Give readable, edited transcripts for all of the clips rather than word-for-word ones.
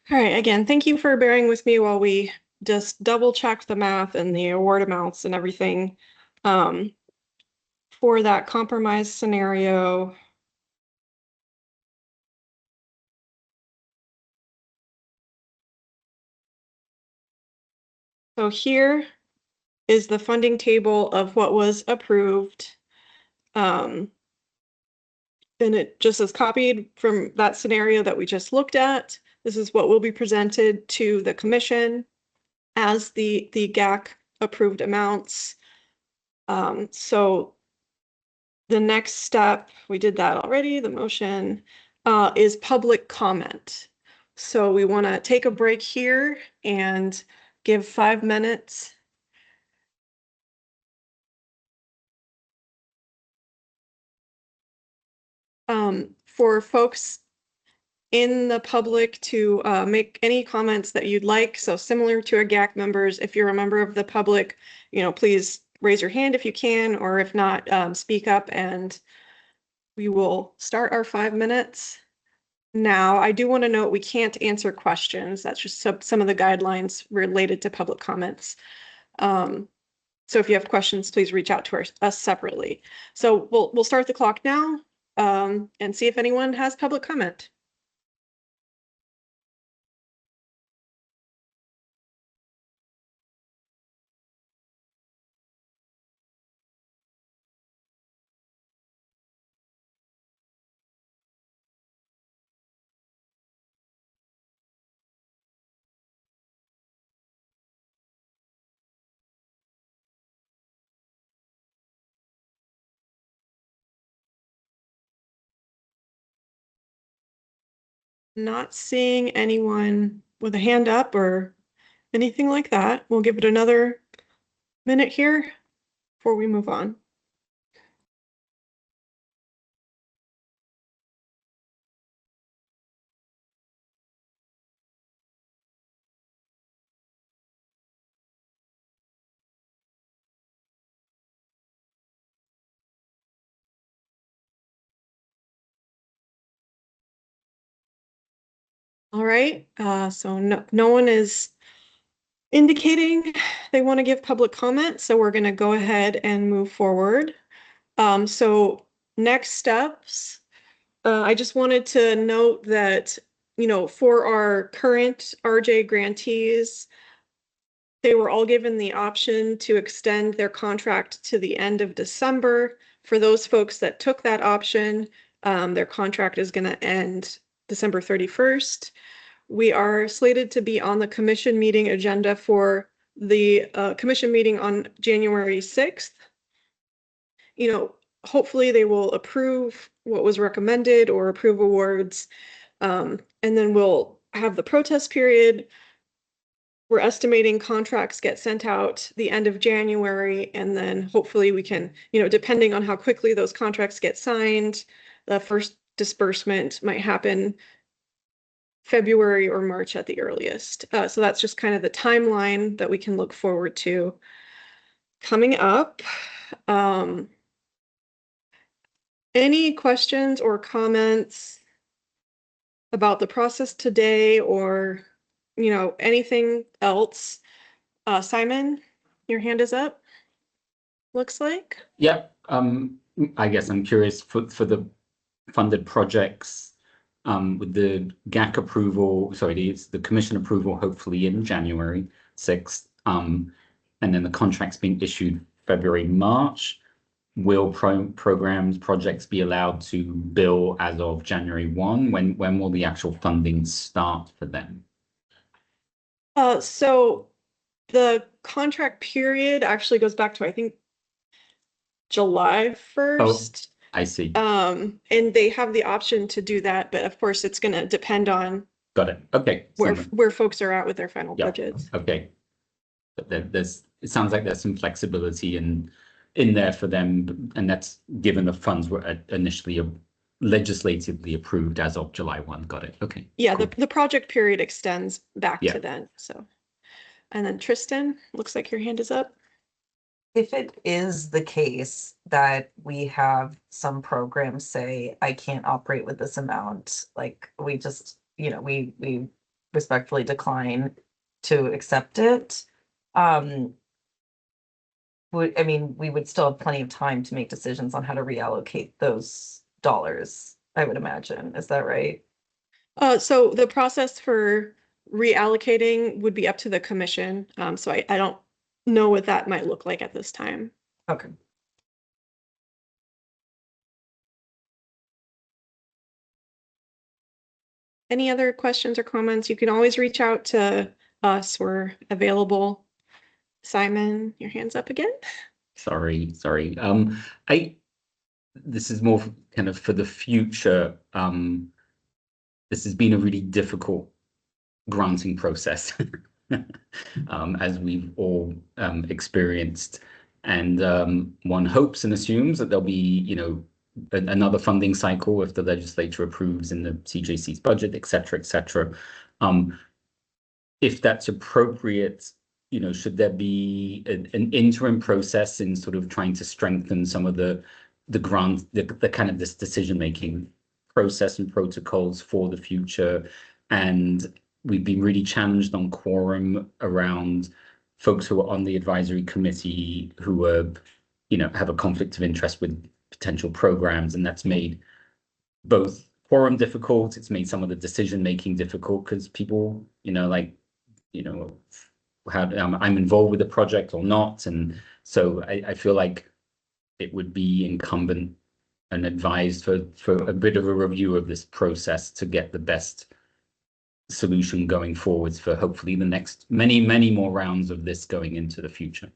All right, again, thank you for bearing with me while we just double check the math and the award amounts and everything. For that compromise scenario. So here is the funding table of what was approved. And it just is copied from that scenario that we just looked at. This is what will be presented to the commission as the GAC approved amounts. So the next step, we did that already, the motion, is public comment. So we want to take a break here and give 5 minutes. For folks in the public to make any comments that you'd like. So similar to our GAC members, if you're a member of the public, please raise your hand if you can, or if not, speak up and we will start our 5 minutes. Now, I do want to note we can't answer questions. That's just some of the guidelines related to public comments. So if you have questions, please reach out to us separately. So we'll start the clock now and see if anyone has public comment. Not seeing anyone with a hand up or anything like that. We'll give it another minute here before we move on. All right, so no one is indicating they want to give public comment, so we're going to go ahead and move forward. So next steps, I just wanted to note that, for our current RJ grantees, they were all given the option to extend their contract to the end of December. For those folks that took that option, their contract is going to end December 31st. We are slated to be on the commission meeting agenda for the commission meeting on January 6th. Hopefully they will approve what was recommended or approve awards. And then we'll have the protest period. We're estimating contracts get sent out the end of January, and then hopefully we can, depending on how quickly those contracts get signed, the first disbursement might happen February or March at the earliest. So that's just kind of the timeline that we can look forward to coming up. Any questions or comments about the process today or, anything else? Simon, your hand is up, looks like. Yep. I guess I'm curious for the funded projects, with the GAC approval, sorry, the commission approval hopefully in January 6th, and then the contracts being issued February, March. Will projects be allowed to bill as of January 1? When will the actual funding start for them? So the contract period actually goes back to, I think, July 1st. Oh, I see. And they have the option to do that, but of course it's going to depend on Got it. Okay. where folks are at with their final budgets. Okay. But it sounds like there's some flexibility in there for them, and that's given the funds were initially legislatively approved as of July 1. Got it. Okay. Yeah, cool. The project period extends back to then. So, and then Tristan, looks like your hand is up. If it is the case that we have some programs say, I can't operate with this amount, like we just, we respectfully decline to accept it. I mean, we would still have plenty of time to make decisions on how to reallocate those dollars, I would imagine. Is that right? So the process for reallocating would be up to the commission. So I don't know what that might look like at this time. Okay. Any other questions or comments? You can always reach out to us. We're available. Simon, your hand's up again. Sorry. This is more kind of for the future. This has been a really difficult granting process, as we've all experienced. And one hopes and assumes that there'll be, another funding cycle if the legislature approves in the CJC's budget, et cetera, et cetera. If that's appropriate, should there be an interim process in sort of trying to strengthen some of the grant, the kind of this decision-making process and protocols for the future? And we've been really challenged on quorum around folks who are on the advisory committee who are, have a conflict of interest with potential programs, and that's made both quorum difficult. It's made some of the decision-making difficult because people, how I'm involved with the project or not. And so I feel like it would be incumbent and advised for a bit of a review of this process to get the best solution going forwards for hopefully the next many more rounds of this going into the future.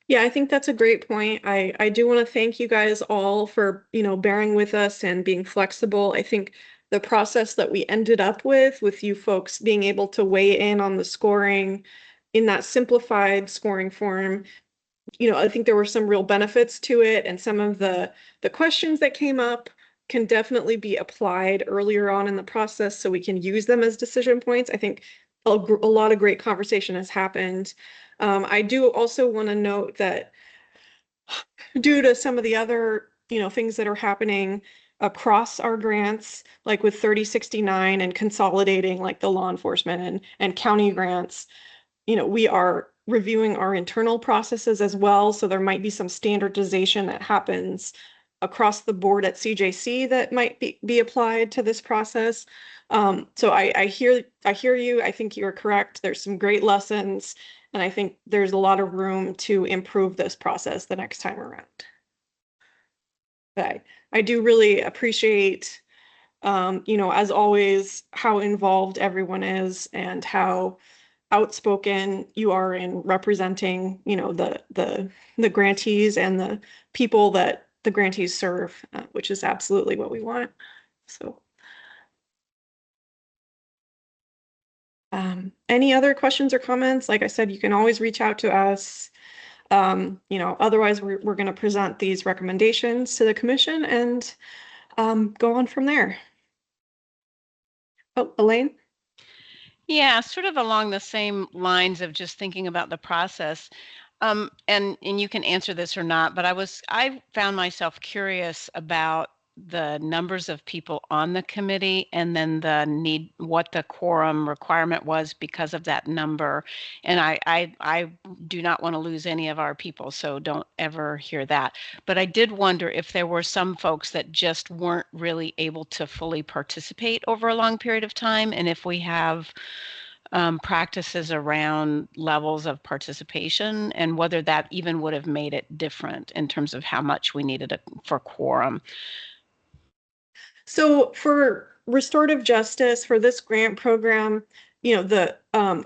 Yeah, I think that's a great point. I do want to thank you guys all for, bearing with us and being flexible. I think the process that we ended up with you folks being able to weigh in on the scoring in that simplified scoring form, I think there were some real benefits to it, and some of the questions that came up can definitely be applied earlier on in the process so we can use them as decision points. I think a lot of great conversation has happened. I do also want to note that due to some of the other, things that are happening across our grants, like with 3069 and consolidating like the law enforcement and county grants, we are reviewing our internal processes as well. So there might be some standardization that happens across the board at CJC that might be applied to this process. So I hear you. I think you're correct. There's some great lessons, and I think there's a lot of room to improve this process the next time around. But I do really appreciate, as always, how involved everyone is and how outspoken you are in representing, the grantees and the people that the grantees serve, which is absolutely what we want. So, any other questions or comments? Like I said, you can always reach out to us. Otherwise we're going to present these recommendations to the commission and go on from there. Oh, Elaine? Yeah, sort of along the same lines of just thinking about the process. And you can answer this or not, but I found myself curious about the numbers of people on the committee and then what the quorum requirement was because of that number. And I do not want to lose any of our people, so don't ever hear that. But I did wonder if there were some folks that just weren't really able to fully participate over a long period of time, and if we have practices around levels of participation and whether that even would have made it different in terms of how much we needed for quorum. So for restorative justice, for this grant program, the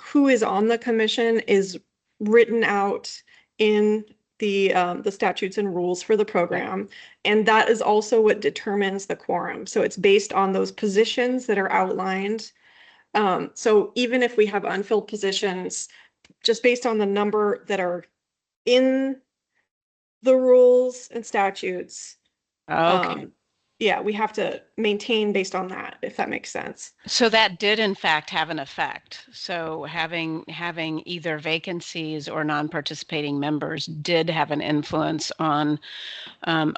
who is on the commission is written out in the statutes and rules for the program, and that is also what determines the quorum. So it's based on those positions that are outlined. So even if we have unfilled positions, just based on the number that are in the rules and statutes, Okay. yeah, we have to maintain based on that, if that makes sense. So that did in fact have an effect. So having either vacancies or non-participating members did have an influence on,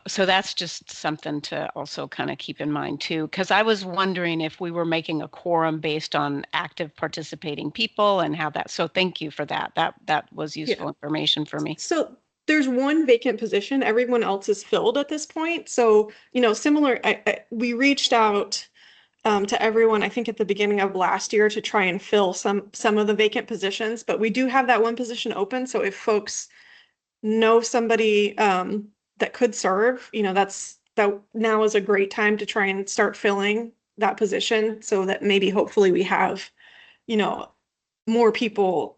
so that's just something to also kind of keep in mind too, because I was wondering if we were making a quorum based on active participating people and how that, so thank you for that. That was useful information for me. So there's one vacant position. Everyone else is filled at this point. So, similar, we reached out to everyone, I think at the beginning of last year to try and fill some of the vacant positions, but we do have that one position open. So if folks know somebody that could serve, that now is a great time to try and start filling that position so that maybe hopefully we have, more people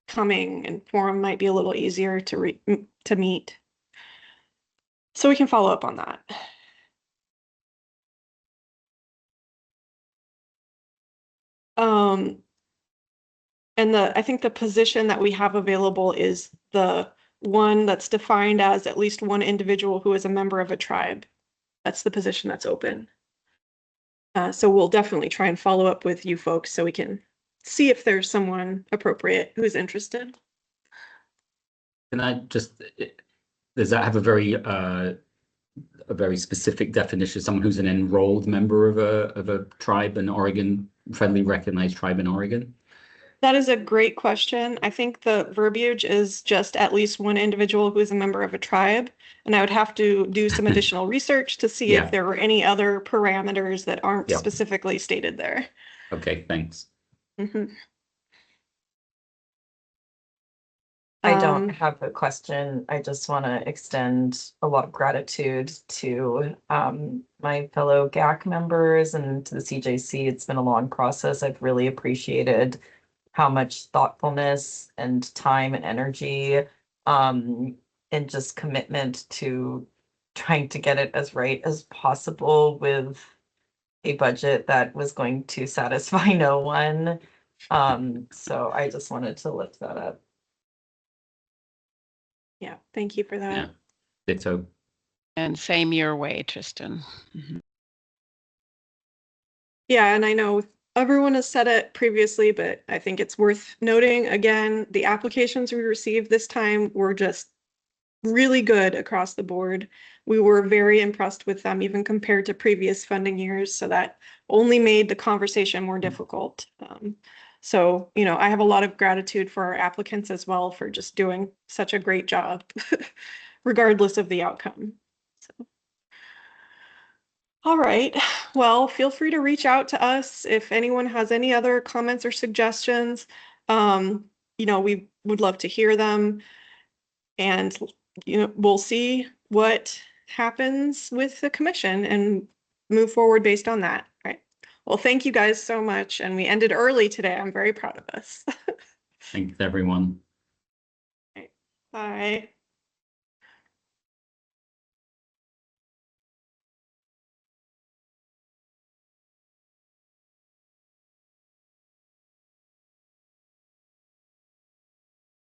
coming and forum might be a little easier to meet. So we can follow up on that. And I think the position that we have available is the one that's defined as at least one individual who is a member of a tribe. That's the position that's open. So we'll definitely try and follow up with you folks so we can see if there's someone appropriate who's interested. Can I just, does that have a very specific definition? Someone who's an enrolled member of a tribe in Oregon, federally recognized tribe in Oregon? That is a great question. I think the verbiage is just at least one individual who is a member of a tribe. And I would have to do some additional research to see Yeah. if there were any other parameters that aren't Yeah. specifically stated there. Okay, thanks. Mhm. I don't have a question. I just want to extend a lot of gratitude to my fellow GAC members and to the CJC. It's been a long process. I've really appreciated how much thoughtfulness and time and energy and just commitment to trying to get it as right as possible with a budget that was going to satisfy no one. So I just wanted to lift that up. Yeah, thank you for that. Yeah, ditto. And same your way, Tristan. Yeah, and I know everyone has said it previously, but I think it's worth noting again, the applications we received this time were just really good across the board. We were very impressed with them, even compared to previous funding years. So that only made the conversation more difficult. So, I have a lot of gratitude for our applicants as well for just doing such a great job, regardless of the outcome. So. All right. Well, feel free to reach out to us if anyone has any other comments or suggestions. We would love to hear them. And, we'll see what happens with the commission and move forward based on that. All right. Well, thank you guys so much. And we ended early today. I'm very proud of us. Thanks, everyone. Bye.